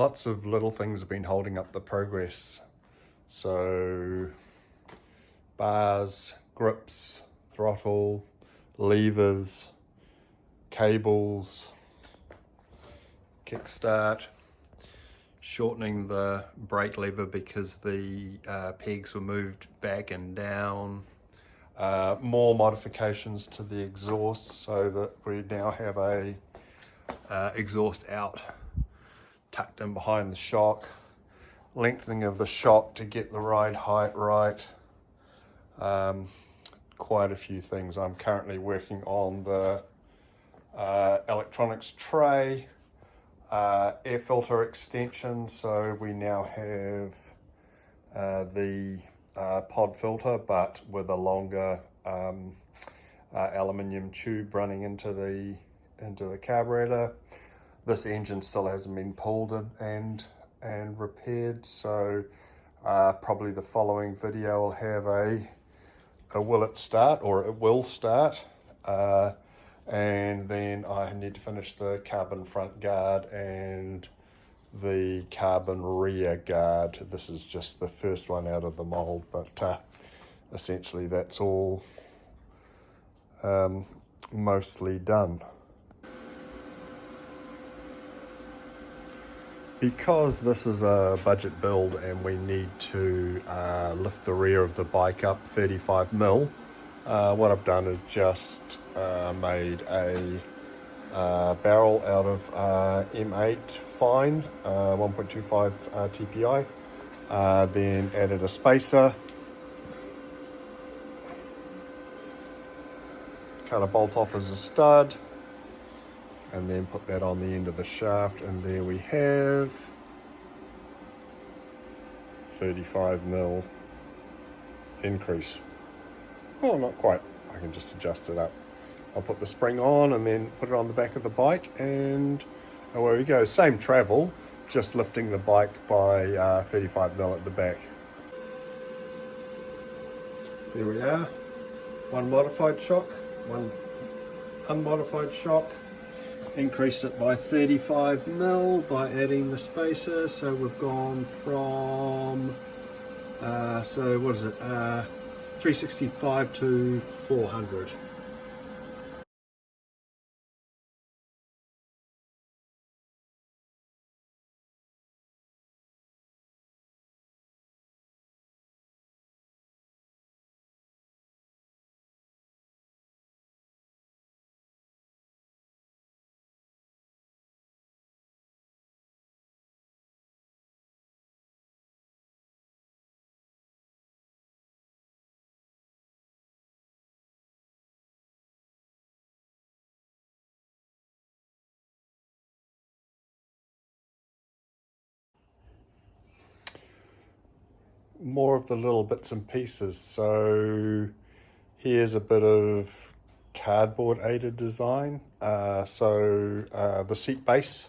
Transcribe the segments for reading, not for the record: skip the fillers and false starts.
lots of little things have been holding up the progress. So bars, grips, throttle, levers, cables, kickstart, shortening the brake lever because the pegs were moved back and down, more modifications to the exhaust so that we now have a exhaust out tucked in behind the shock, lengthening of the shock to get the ride height right. Quite a few things. I'm currently working on the electronics tray, air filter extension, so we now have the pod filter but with a longer aluminium tube running into the carburetor. This engine still hasn't been pulled and repaired, so probably the following video will have a will it start, or it will start, and then I need to finish the carbon front guard and the carbon rear guard. This is just the first one out of the mold, but essentially that's all mostly done. Because this is a budget build and we need to lift the rear of the bike up 35mm, what I've done is just made a barrel out of M8 fine 1.25 TPI, then added a spacer, cut a bolt off as a stud, and then put that on the end of the shaft, and there we have 35mm increase. Oh, not quite. I can just adjust it up. I'll put the spring on and then put it on the back of the bike, and away we go. Same travel, just lifting the bike by 35mm at the back. There we are. One modified shock, one unmodified shock. Increased it by 35mm by adding the spacer, so we've gone from so what is it, 365 to 400. More of the little bits and pieces. So here's a bit of cardboard aided design. The seat base,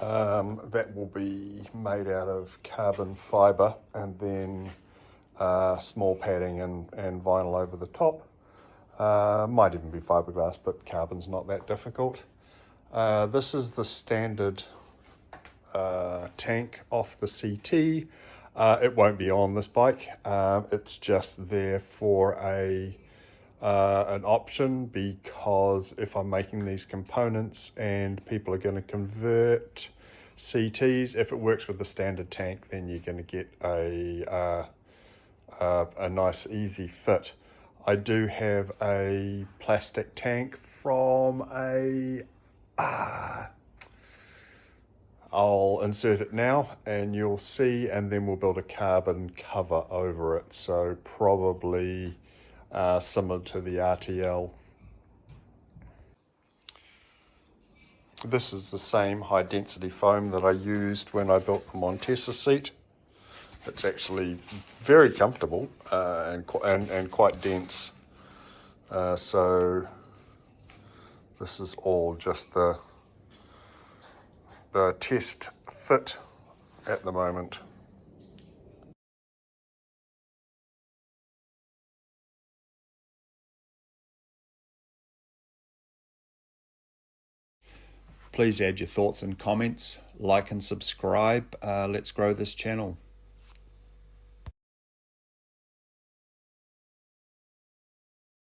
that will be made out of carbon fiber, and then small padding and vinyl over the top. Might even be fiberglass, but carbon's not that difficult. This is the standard tank off the CT. It won't be on this bike. It's just there for an option, because if I'm making these components and people are going to convert CTs, if it works with the standard tank, then you're going to get a nice easy fit. I do have a plastic tank from I'll insert it now and you'll see, and then we'll build a carbon cover over it. So probably similar to the RTL. This is the same high density foam that I used when I built the Montesa seat. It's actually very comfortable and quite dense. So this is all just the test fit at the moment. Please add your thoughts and comments, like and subscribe. Let's grow this channel.